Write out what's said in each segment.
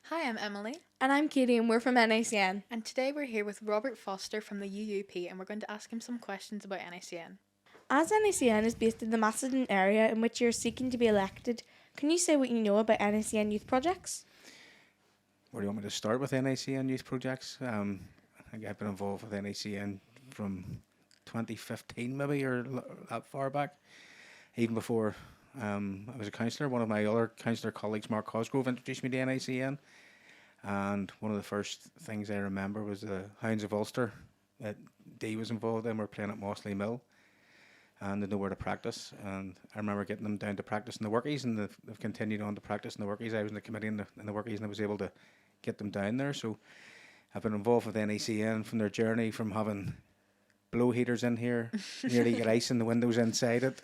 Hi, I'm Emily, And I'm Katie, and we're from NACN. and today we're here with Robert Foster from the UUP, and we're going to ask him some questions about NACN. As NACN is based in the Macedon area in which you're seeking to be elected, can you say what you know about NACN Youth Projects? Where do you want me to start with NACN Youth Projects? I think I've been involved with NACN from 2015 maybe, or that far back. Even before I was a councillor, one of my other councillor colleagues, Mark Cosgrove, introduced me to NACN. And one of the first things I remember was the Hounds of Ulster that Dee was involved in. We were playing at Mossley Mill, and they know where to practice. And I remember getting them down to practice in the workies, and they've continued on to practice in the workies. I was in the committee in the workies, and I was able to get them down there. So I've been involved with NACN from their journey from having blow heaters in here, nearly get ice in the windows inside it.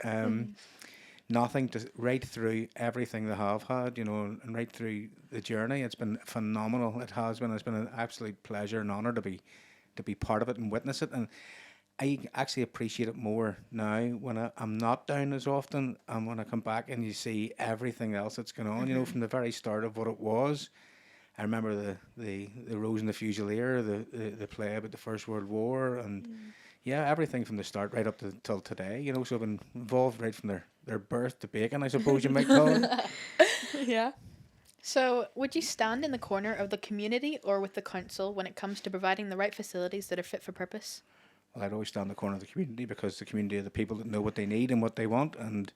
Nothing to right through everything they have had, and right through the journey. It's been phenomenal. It has been. It's been an absolute pleasure and honour to be part of it and witness it. And I actually appreciate it more now when I'm not down as often, and when I come back and you see everything else that's going on. From the very start of what it was. I remember the Rose and the Fusilier, the play about the First World War, and everything from the start right up till today. So I've been involved right from their birth to bacon, I suppose you might call it. Yeah. So, would you stand in the corner of the community or with the council when it comes to providing the right facilities that are fit for purpose? Well, I'd always stand in the corner of the community, because the community are the people that know what they need and what they want. And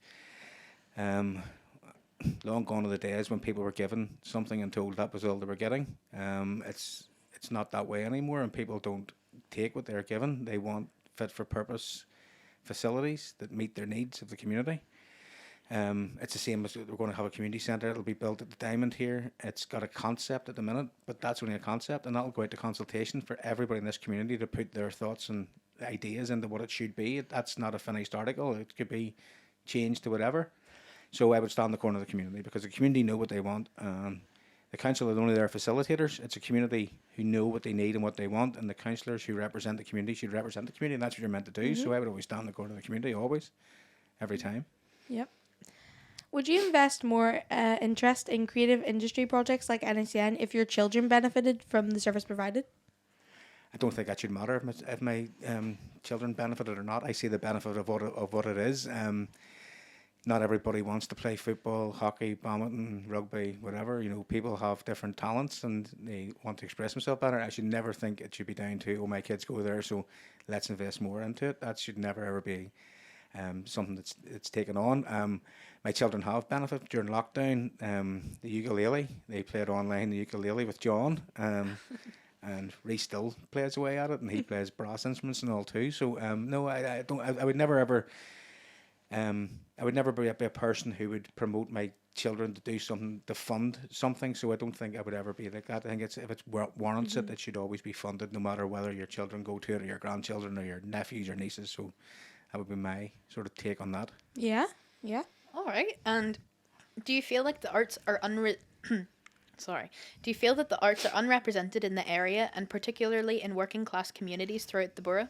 long gone are the days when people were given something and told that was all they were getting. It's not that way anymore, and people don't take what they're given. They want fit for purpose facilities that meet their needs of the community. It's the same as we're going to have a community centre. It'll be built at the Diamond here. It's got a concept at the minute, but that's only a concept, and that'll go out to consultation for everybody in this community to put their thoughts and ideas into what it should be. That's not a finished article. It could be changed to whatever. So I would stand in the corner of the community, because the community know what they want. The council are only their facilitators. It's a community who know what they need and what they want, and the councillors who represent the community should represent the community, and that's what you're meant to do. So I would always stand in the corner of the community, always, every time. Yep. Would you invest more interest in creative industry projects like NACN if your children benefited from the service provided? I don't think that should matter if my children benefited or not. I see the benefit of what it is. Not everybody wants to play football, hockey, badminton, rugby, whatever. People have different talents and they want to express themselves better. I should never think it should be down to, my kids go there, so let's invest more into it. That should never ever be something that's taken on. My children have benefited during lockdown. The ukulele, they played online the ukulele with John, and Reece still plays away at it, and he plays brass instruments and all too. So no, I don't. I would never ever. I would never be a person who would promote my children to do something, to fund something. So I don't think I would ever be like that. I think if it warrants it, it should always be funded, no matter whether your children go to it, or your grandchildren, or your nephews or nieces. So that would be my sort of take on that. Yeah. Yeah. All right. And do you feel like the arts are Sorry. Do you feel that the arts are unrepresented in the area, and particularly in working class communities throughout the borough?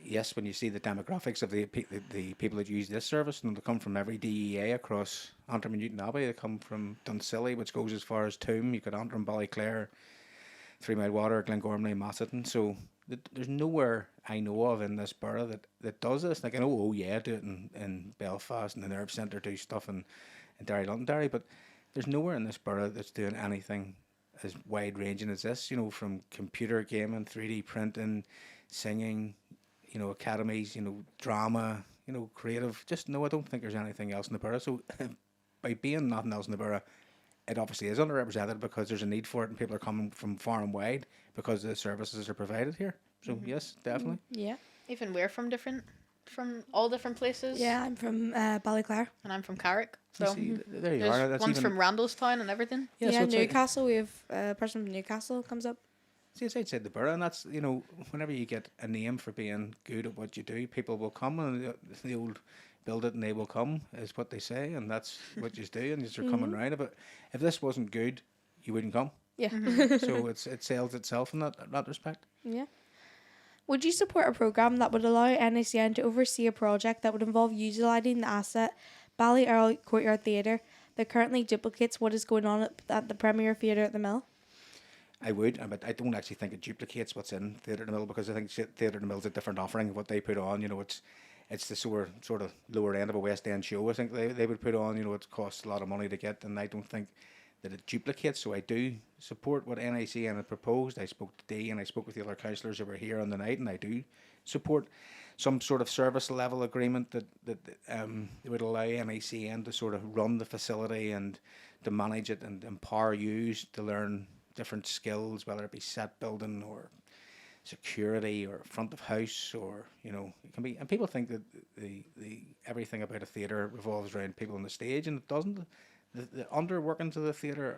Yes, when you see the demographics of the people that use this service, and they come from every DEA across Antrim and Newton Abbey. They come from Dunsilley, which goes as far as Toome. You got Antrim, Ballyclare, 3 Mile Water, Glengormley, Macedon. So there's nowhere I know of in this borough that does this. Like, I know, do it in Belfast, and the Nerve Centre do stuff in Derry, Londonderry, but there's nowhere in this borough that's doing anything as wide ranging as this. From computer gaming, 3D printing, singing, academies, drama, creative. Just no, I don't think there's anything else in the borough. So by being nothing else in the borough, it obviously is underrepresented, because there's a need for it, and people are coming from far and wide because the services are provided here. So yes, definitely. Yeah. Even we're from all different places. Yeah, I'm from Ballyclare. And I'm from Carrick. So See, there you there's are. That's one's even, from Randallstown and everything. yeah, so it's Newcastle. We have a person from Newcastle comes up. See, it's outside the borough, and that's, whenever you get a name for being good at what you do, people will come, and the old build it and they will come is what they say, and that's what you do, and you're coming round. But if this wasn't good, you wouldn't come. Yeah. So it sells itself in that respect. Yeah. Would you support a programme that would allow NACN to oversee a project that would involve utilising the asset Ballyarl Courtyard Theatre, that currently duplicates what is going on at the Premier Theatre at the Mill? I would, but I don't actually think it duplicates what's in Theatre in the Mill, because I think Theatre in the Mill is a different offering of what they put on. It's the sort of lower end of a West End show. I think they would put on. It costs a lot of money to get, and I don't think that it duplicates. So I do support what NACN had proposed. I spoke to Dee and I spoke with the other councillors who were here on the night, and I do support some sort of service level agreement that would allow NACN to sort of run the facility and to manage it and empower youth to learn different skills, whether it be set building or security or front of house, or it can be. And people think that the everything about a theatre revolves around people on the stage, and it doesn't. The underworkings of the theatre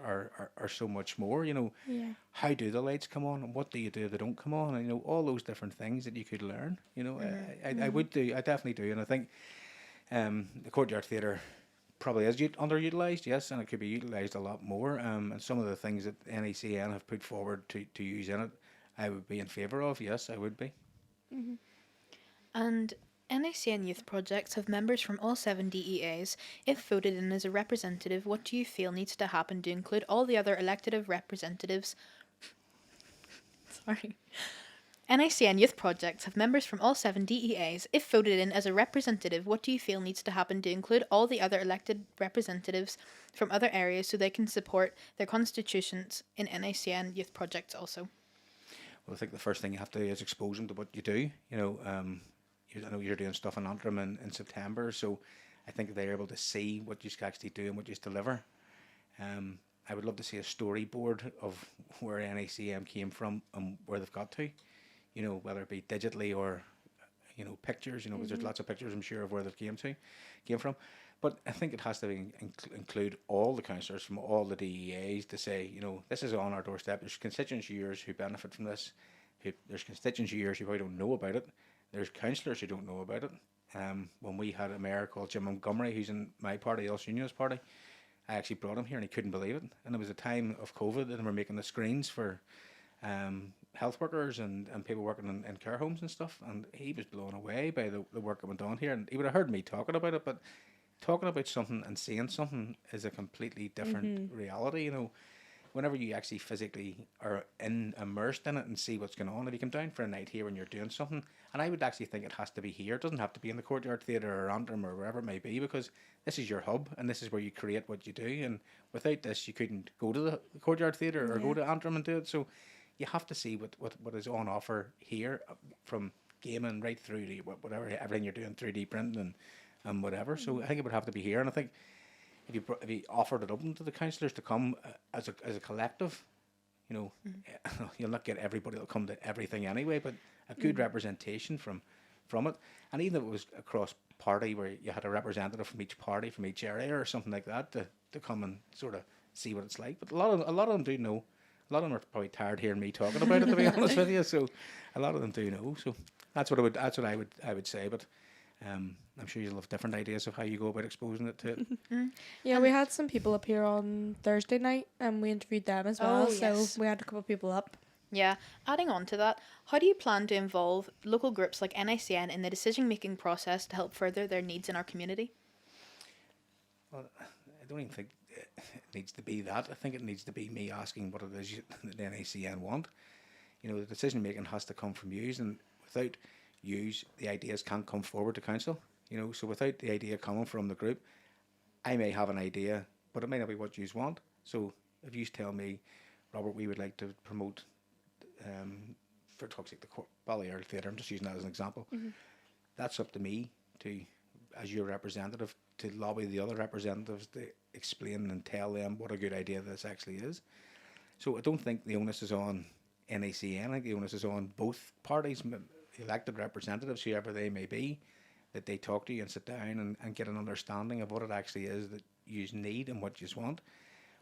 are so much more. Yeah. How do the lights come on, and what do you do if they don't come on, and all those different things that you could learn. I would do. I definitely do, and I think the Courtyard Theatre probably is underutilised, yes, and it could be utilised a lot more. And some of the things that NACN have put forward to use in it, I would be in favour of. Yes, I would be. And NACN Youth Projects have members from all 7 DEAs. If voted in as a representative, what do you feel needs to happen to include all the other elected representatives? Sorry. NACN Youth Projects have members from all 7 DEAs. If voted in as a representative, what do you feel needs to happen to include all the other elected representatives from other areas so they can support their constitutions in NACN Youth Projects also? Well, I think the first thing you have to do is expose them to what you do. I know you're doing stuff in Antrim in September, so I think they're able to see what you actually do and what you deliver. I would love to see a storyboard of where NACM came from and where they've got to, whether it be digitally or, pictures, because there's lots of pictures, I'm sure, of where they've came from. But I think it has to include all the councillors from all the DEAs to say, this is on our doorstep. There's constituents of yours who benefit from this. There's constituents of yours who probably don't know about it. There's councillors who don't know about it. When we had a mayor called Jim Montgomery, who's in my party, the Ulster Unionist party, I actually brought him here and he couldn't believe it. And it was a time of COVID and we're making the screens for health workers and people working in care homes and stuff. And he was blown away by the work that went on here. And he would have heard me talking about it, but talking about something and seeing something is a completely different reality. Whenever you actually physically are immersed in it and see what's going on, if you come down for a night here when you're doing something, and I would actually think it has to be here. It doesn't have to be in the Courtyard Theatre or Antrim or wherever it may be, because this is your hub and this is where you create what you do. And without this, you couldn't go to the Courtyard Theatre or go to Antrim and do it. So you have to see what is on offer here, from gaming right through to whatever, everything you're doing, 3D printing and whatever. So I think it would have to be here. And I think if you offered it open to the councillors to come as a collective, you'll not get everybody that'll come to everything anyway, but a good representation from it. And even if it was across party, where you had a representative from each party, from each area or something like that, to come and sort of see what it's like. But a lot of them do know. A lot of them are probably tired hearing me talking about it, to be honest with you. So a lot of them do know. So that's what I would say. But I'm sure you'll have different ideas of how you go about exposing it to it. Yeah, we had some people up here on Thursday night and we interviewed them as well. So we had a couple of people up. Yeah, adding on to that, how do you plan to involve local groups like NACN in the decision-making process to help further their needs in our community? Well, I don't even think it needs to be that. I think it needs to be me asking what it is that NACN want. The decision-making has to come from yous, and without yous, the ideas can't come forward to council. So without the idea coming from the group, I may have an idea, but it may not be what yous want. So if yous tell me, Robert, we would like to promote for talks like the Ballyard Theatre, I'm just using that as an example. That's up to me to, as your representative, to lobby the other representatives to explain and tell them what a good idea this actually is. So I don't think the onus is on NACN. I think the onus is on both parties, elected representatives, whoever they may be, that they talk to you and sit down and get an understanding of what it actually is that you need and what you want.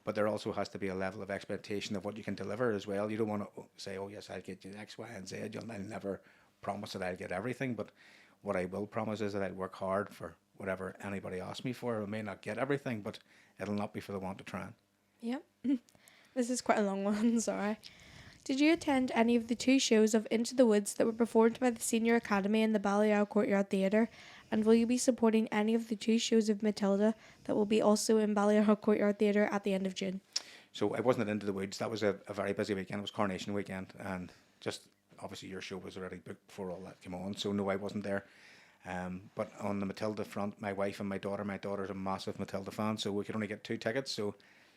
But there also has to be a level of expectation of what you can deliver as well. You don't want to say, oh yes, I'll get you X, Y, and Z. I'll never promise that I'll get everything, but what I will promise is that I'll work hard for whatever anybody asks me for. I may not get everything, but it'll not be for the want of trying. Yep. This is quite a long one, sorry. Did you attend any of the 2 shows of Into the Woods that were performed by the Senior Academy in the Balliol Courtyard Theatre? And will you be supporting any of the 2 shows of Matilda that will be also in Ballyhock Courtyard Theatre at the end of June? So I wasn't at Into the Woods. That was a very busy weekend. It was Coronation weekend, and just obviously your show was already booked before all that came on. So no, I wasn't there. But on the Matilda front, my wife and my daughter's a massive Matilda fan, so we could only get 2 tickets. So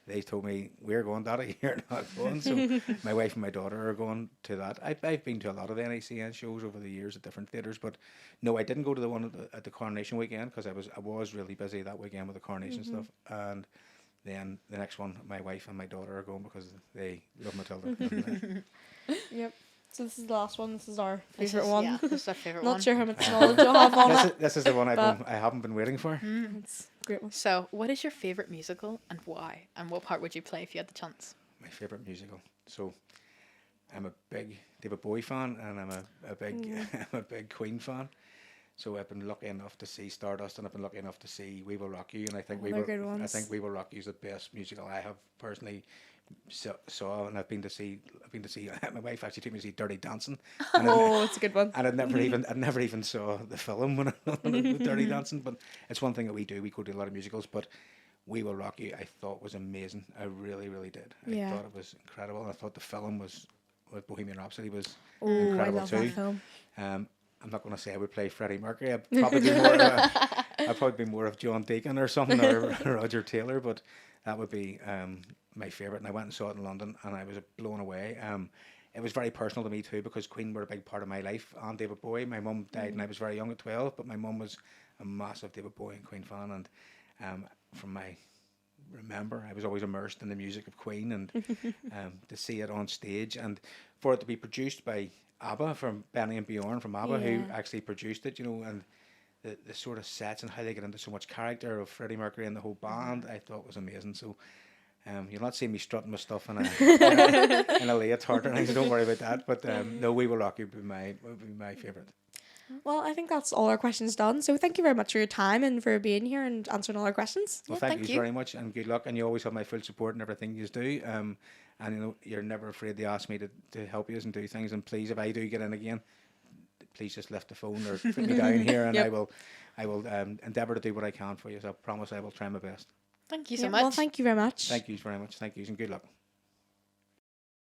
they told me, we're going, Daddy, you're not going. So my wife and my daughter are going to that. I've been to a lot of the NACN shows over the years at different theatres, but no, I didn't go to the one at the Coronation weekend because I was really busy that weekend with the Coronation stuff. And then the next one, my wife and my daughter are going because they love Matilda. Yep. So this is the last one. This is our favourite one. Yeah, this is our favourite Not one. sure how much knowledge you'll have on it. This is the one I But- haven't been waiting for. It's a great one. So, what is your favourite musical and why? And what part would you play if you had the chance? My favourite musical. So I'm a big David Bowie fan, and I'm a big I'm a big Queen fan. So I've been lucky enough to see Stardust, and I've been lucky enough to see We Will Rock You, and I think they're good ones. We Will Rock You is the best musical I have personally saw, and I've been to see my wife actually took me to see Dirty Dancing, and Oh, it's a good one. and I'd never even saw the film when I Dirty Dancing, but it's one thing that we do. We go to a lot of musicals, but We Will Rock You I thought was amazing. I really, really did. I thought it was incredible. I thought the film was Bohemian Rhapsody was Oh, I incredible love too. that film. I'm not going to say I would play Freddie Mercury. I'd probably be more of John Deacon or something, or Roger Taylor, but that would be my favourite. And I went and saw it in London, and I was blown away. It was very personal to me too, because Queen were a big part of my life, and David Bowie. My mum died when I was very young at 12, but my mum was a massive David Bowie and Queen fan, and from my remember, I was always immersed in the music of Queen, and to see it on stage, and for it to be produced by ABBA, from Benny and Bjorn from ABBA, who actually produced it, and the sort of sets and how they get into so much character of Freddie Mercury and the whole band, I thought was amazing. So you'll not see me strutting my stuff in a leotard or anything, so don't worry about that. But no, We Will Rock You would be my favourite. Well, I think that's all our questions done. So thank you very much for your time and for being here and answering all our questions. Well, thank you very much, and good luck. And you always have my full support in everything you do. And you're never afraid to ask me to help you and do things. And please, if I do get in again, please just lift the phone or put me down here, and I will endeavour to do what I can for you. So I promise I will try my best. Thank you so much. Well, thank you very much. Thank you very much. Thank you, and good luck.